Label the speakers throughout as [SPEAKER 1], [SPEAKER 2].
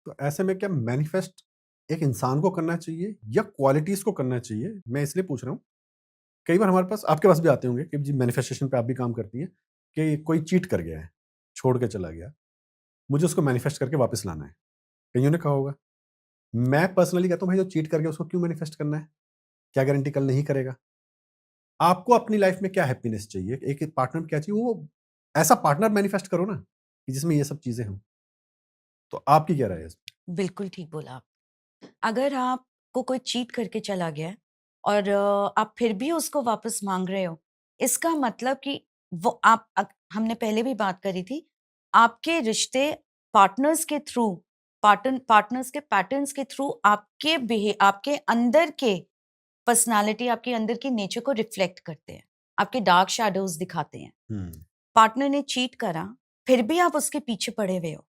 [SPEAKER 1] तो ऐसे में क्या मैनिफेस्ट एक इंसान को करना चाहिए या क्वालिटीज़ को करना चाहिए? मैं इसलिए पूछ रहा हूँ, कई बार हमारे पास आपके पास भी आते होंगे कि जी मैनिफेस्टेशन पे आप भी काम करती हैं, कि कोई चीट कर गया है, छोड़ के चला गया, मुझे उसको मैनिफेस्ट करके वापस लाना है। कइयों ने कहा होगा। मैं पर्सनली कहता हूँ भाई जो चीट कर गया उसको क्यों मैनिफेस्ट करना है? क्या गारंटी कल नहीं करेगा? आपको अपनी लाइफ में क्या हैप्पीनेस चाहिए? एक पार्टनर में क्या चाहिए? वो ऐसा पार्टनर मैनिफेस्ट करो ना, कि जिसमें ये सब चीज़ें हों। तो आपकी क्या राय है इसमें?
[SPEAKER 2] बिल्कुल ठीक बोला आप। अगर आपको कोई चीट करके चला गया है और आप फिर भी उसको वापस माँग रहे हो, इसका मतलब कि वो हमने पहले भी बात करी थी, आपके रिश्ते पार्टनर्स के थ्रू पार्टनर्स के पैटर्न्स के थ्रू आपके अंदर के पर्सनैलिटी, आपके अंदर के नेचर को रिफ्लेक्ट करते हैं, आपके डार्क शैडोज़ दिखाते हैं।
[SPEAKER 1] हुँ।
[SPEAKER 2] पार्टनर ने चीट करा, फिर भी आप उसके पीछे पड़े हुए हो।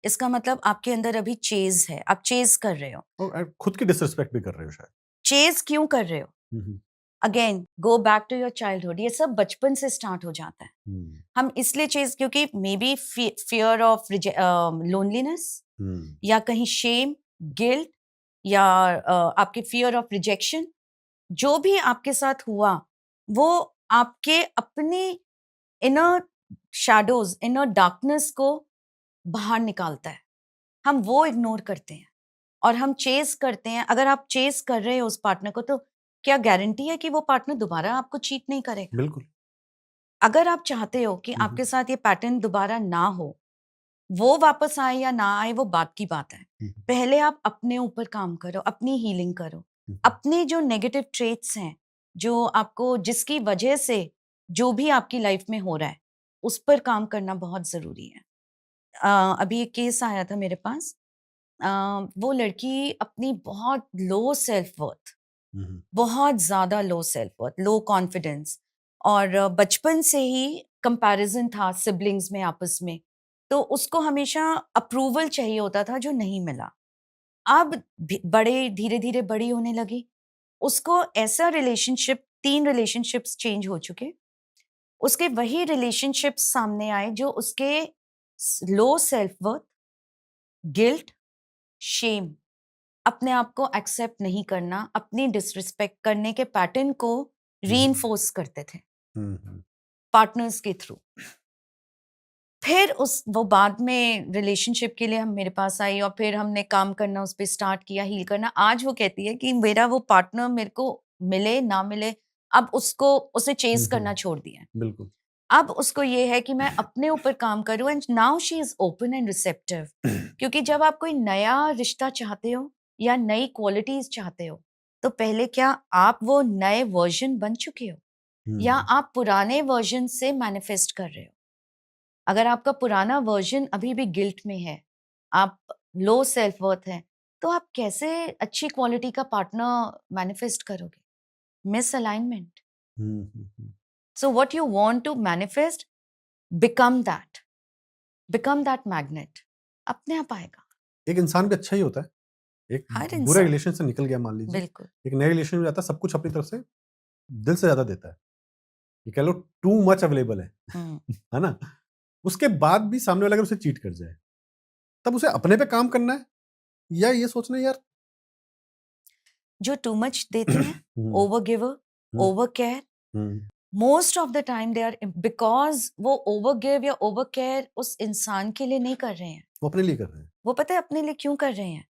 [SPEAKER 2] इसका मतलब आपके अंदर अभी चेज़ है, आप चेज़ कर रहे हो।
[SPEAKER 1] और खुद की डिसरिस्पेक्ट भी कर रहे हो शायद।
[SPEAKER 2] चेज़ क्यों कर रहे हो?
[SPEAKER 1] Hmm, hmm.
[SPEAKER 2] Again go back to your childhood, ये सब बचपन से स्टार्ट हो जाता है।
[SPEAKER 1] हुँ,
[SPEAKER 2] हम इसलिए चेज़ क्योंकि maybe fear of loneliness
[SPEAKER 1] hmm,
[SPEAKER 2] या कहीं शेम, गिल्ट या आपके फियर ऑफ रिजेक्शन, जो भी आपके साथ हुआ, वो आपके अपने इनर शैडोज़, इनर डार्कनेस को बाहर निकालता है। हम वो इग्नोर करते हैं और हम चेज़ करते हैं। अगर आप चेज़ कर रहे हो उस पार्टनर को, तो क्या गारंटी है कि वो पार्टनर दोबारा आपको चीट नहीं करेगा?
[SPEAKER 1] बिल्कुल।
[SPEAKER 2] अगर आप चाहते हो कि
[SPEAKER 1] हुँ, हुँ,
[SPEAKER 2] आपके साथ ये पैटर्न दोबारा ना हो, वो वापस आए या ना आए वो बात की बात है।
[SPEAKER 1] हुँ,
[SPEAKER 2] पहले आप अपने ऊपर काम करो, अपनी हीलिंग करो।
[SPEAKER 1] हुँ,
[SPEAKER 2] अपने जो नेगेटिव ट्रेट्स हैं, जो आपको जिसकी वजह से जो भी आपकी लाइफ में हो रहा है, उस पर काम करना बहुत ज़रूरी है। अभी एक केस आया था मेरे पास। अ, वो लड़की अपनी बहुत लो सेल्फ वर्थ,
[SPEAKER 1] हुँ, हुँ,
[SPEAKER 2] बहुत ज़्यादा लो सेल्फ वर्थ, लो कॉन्फिडेंस और बचपन से ही कंपैरिज़न था सिब्लिंग्स में आपस में। तो उसको हमेशा अप्रूवल चाहिए होता था जो नहीं मिला। अब बड़े धीरे-धीरे बड़ी होने लगी। उसको ऐसा रिलेशनशिप 3 रिलेशनशिप्स चेंज हो चुके। उसके वही रिलेशनशिप्स सामने आए जो उसके low self worth, guilt, shame, अपने आप को एक्सेप्ट नहीं करना, अपनी डिसरिस्पेक्ट करने के पैटर्न को
[SPEAKER 1] हुँ, हुँ,
[SPEAKER 2] रीइंफोर्स करते थे
[SPEAKER 1] हुँ, हुँ,
[SPEAKER 2] पार्टनर्स के थ्रू। फिर उस वो बाद में रिलेशनशिप के लिए हम मेरे पास आई और फिर हमने काम करना उस पे स्टार्ट किया, हील करना। आज वो कहती है कि मेरा वो पार्टनर मेरे को मिले ना मिले, अब उसने
[SPEAKER 1] हुँ,
[SPEAKER 2] चेज़ करना
[SPEAKER 1] हुँ,
[SPEAKER 2] छोड़ दिया है।
[SPEAKER 1] बिल्कुल।
[SPEAKER 2] अब उसको ये है कि मैं अपने ऊपर काम करूँ and now she is open and receptive. क्योंकि जब आप कोई नया रिश्ता चाहते हो या नई क्वालिटीज़ चाहते हो, तो पहले क्या आप वो नए वर्ज़न बन चुके हो
[SPEAKER 1] हुँ,
[SPEAKER 2] या
[SPEAKER 1] हुँ,
[SPEAKER 2] आप पुराने वर्ज़न से मैनिफेस्ट कर रहे हो? अगर आपका पुराना वर्ज़न अभी भी गिल्ट में है, आप लो सेल्फ वर्थ है, तो आप कैसे अच्छी क्वालिटी का पार्टनर मैनिफेस्ट करोगे? Misalignment.
[SPEAKER 1] Hmm, hmm, hmm.
[SPEAKER 2] So what you want to manifest, become that. Become that magnet, अपने आप आएगा।
[SPEAKER 1] एक इंसान भी अच्छा ही होता है। एक
[SPEAKER 2] हर
[SPEAKER 1] बुरे
[SPEAKER 2] इंसान।
[SPEAKER 1] रिलेशन से निकल गया मान लीजिए,
[SPEAKER 2] बिल्कुल।
[SPEAKER 1] एक नए रिलेशन में जाता है, सब कुछ अपनी तरफ से दिल से ज़्यादा देता है। ये कह लो टू मच अवेलेबल है।
[SPEAKER 2] हुँ।
[SPEAKER 1] है ना? उसके बाद भी सामने वाला अगर उसे चीट कर जाए, तब उसे अपने पे काम करना है या ये सोचना है यार।
[SPEAKER 2] जो टू मच देते हैं,
[SPEAKER 1] hmm,
[SPEAKER 2] over giver,
[SPEAKER 1] hmm,
[SPEAKER 2] over care,
[SPEAKER 1] hmm,
[SPEAKER 2] most of the time they are because वो ओवर गिव या ओवर केयर उस इंसान के लिए नहीं कर रहे हैं।
[SPEAKER 1] वो अपने लिए कर रहे हैं।
[SPEAKER 2] वो पता है अपने लिए क्यों कर रहे हैं?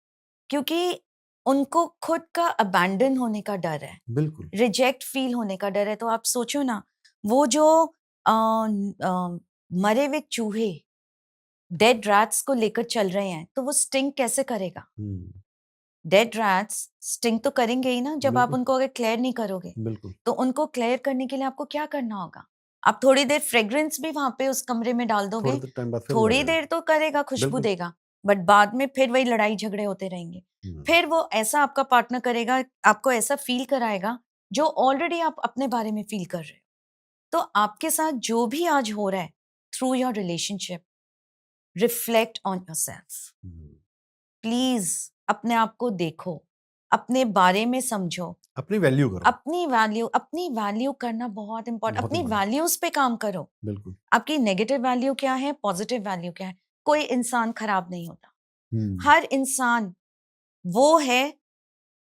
[SPEAKER 2] क्योंकि उनको खुद का अबैंडन होने का डर है,
[SPEAKER 1] बिल्कुल।
[SPEAKER 2] रिजेक्ट फ़ील होने का डर है। तो आप सोचो ना, वो जो मरे हुए चूहे, डेड रैट्स को लेकर चल रहे हैं, तो वो स्टिंग कैसे करेगा?
[SPEAKER 1] हुँ,
[SPEAKER 2] डेड रैट्स स्टिंग तो करेंगे ही ना जब आप
[SPEAKER 1] बिल्कुल,
[SPEAKER 2] उनको अगर क्लियर नहीं करोगे।
[SPEAKER 1] बिल्कुल।
[SPEAKER 2] तो उनको क्लियर करने के लिए आपको क्या करना होगा? आप थोड़ी देर फ्रेग्रेंस भी वहाँ पे उस कमरे में डाल
[SPEAKER 1] थोड़े
[SPEAKER 2] दोगे,
[SPEAKER 1] देर टाइम बाद फिर वो आ
[SPEAKER 2] थोड़ी
[SPEAKER 1] जाएगा।
[SPEAKER 2] देर तो करेगा, खुशबू
[SPEAKER 1] बिल्कुल।
[SPEAKER 2] देगा, बट बाद में फिर वही लड़ाई झगड़े होते रहेंगे।
[SPEAKER 1] हुँ,
[SPEAKER 2] फिर वो ऐसा आपका पार्टनर करेगा, आपको ऐसा फ़ील कराएगा, जो ऑलरेडी आप अपने बारे में फ़ील कर रहे हो। तो आपके साथ जो भी आज हो रहा है, through your relationship, reflect on yourself.
[SPEAKER 1] Hmm.
[SPEAKER 2] Please अपने आप को देखो, अपने बारे में समझो,
[SPEAKER 1] अपनी वैल्यू करो,
[SPEAKER 2] अपनी वैल्यू करना बहुत इम्पोर्टेंट,
[SPEAKER 1] बहुत
[SPEAKER 2] अपनी
[SPEAKER 1] इम्पोर्टेंट।
[SPEAKER 2] वैल्यूज़ पे काम करो।
[SPEAKER 1] बिल्कुल।
[SPEAKER 2] आपकी नेगेटिव वैल्यू क्या है, पॉजिटिव वैल्यू क्या है? कोई इंसान खराब नहीं होता। हर इंसान वो है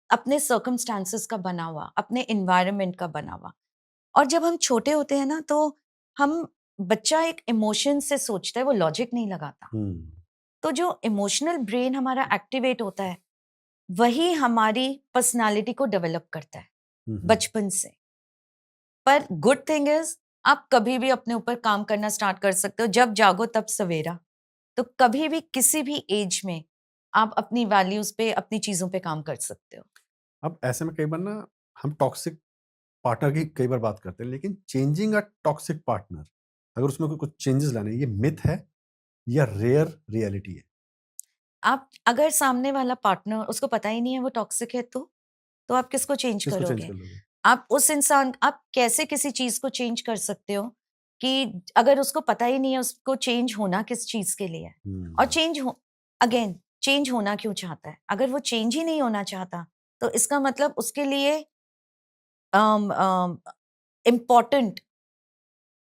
[SPEAKER 2] अपने सर्कमस्टांसेस का बना हुआ, अपने एनवायरनमेंट का बना हुआ। और जब हम छोटे होते हैं ना, तो हम बच्चा एक इमोशन से सोचता है, वो लॉजिक नहीं लगाता। तो जो इमोशनल ब्रेन हमारा एक्टिवेट होता है, वही हमारी पर्सनालिटी को डेवलप करता है बचपन से। पर गुड थिंग इज, आप कभी भी अपने ऊपर काम करना स्टार्ट कर सकते हो, जब जागो तब सवेरा। तो कभी भी किसी भी एज में आप अपनी वैल्यूज पे, अपनी चीजों पे काम कर सकते हो।
[SPEAKER 1] अब ऐसे में कई बार ना हम टॉक्सिक पार्टनर की कई बार बात करते हैं, लेकिन चेंजिंग अ टॉक्सिक पार्टनर, अगर उसमें कुछ चेंजेस लाने हैं, ये मिथ है या रेयर रियलिटी है?
[SPEAKER 2] आप अगर सामने वाला पार्टनर, उसको पता ही नहीं है वो टॉक्सिक है, तो आप किसको चेंज
[SPEAKER 1] किसको चेंज
[SPEAKER 2] करोगे?
[SPEAKER 1] कर लोगे?
[SPEAKER 2] आप उस इंसान, आप कैसे किसी चीज को चेंज कर सकते हो कि अगर उसको पता ही नहीं है उसको चेंज होना किस चीज के लिए है? और चेंज हो, अगेन, चेंज होना क्यों चाहता है? अगर वो चेंज ही नहीं होना चाहता, तो इसका मतलब उसके लिए इम्पोर्टेंट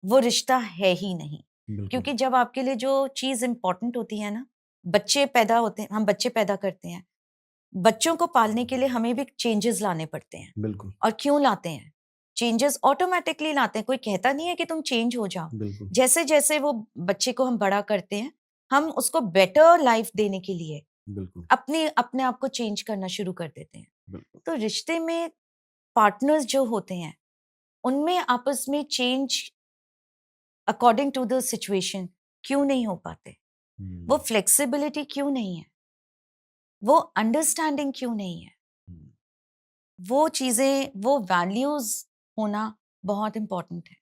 [SPEAKER 2] वो रिश्ता है ही नहीं।
[SPEAKER 1] बिल्कुल।
[SPEAKER 2] क्योंकि जब आपके लिए जो चीज इम्पोर्टेंट होती है ना, बच्चे पैदा होते हैं, हम बच्चे पैदा करते हैं, बच्चों को पालने के लिए हमें भी चेंजेस लाने पड़ते हैं।
[SPEAKER 1] बिल्कुल।
[SPEAKER 2] और क्यों लाते हैं? चेंजेस ऑटोमेटिकली लाते हैं, कोई कहता नहीं है कि तुम चेंज हो जाओ।
[SPEAKER 1] बिल्कुल।
[SPEAKER 2] जैसे जैसे वो बच्चे को हम बड़ा करते हैं, हम उसको बेटर लाइफ देने के लिए
[SPEAKER 1] बिल्कुल।
[SPEAKER 2] अपने आप को चेंज करना शुरू कर देते हैं।
[SPEAKER 1] बिल्कुल।
[SPEAKER 2] तो रिश्ते में पार्टनर्स जो होते हैं, उनमें आपस में change according to the situation क्यों नहीं हो पाते? वो फ्लेक्सिबिलिटी क्यों नहीं है? वो अंडरस्टैंडिंग क्यों नहीं है? वो चीजें, वो वैल्यूज होना बहुत इंपॉर्टेंट है।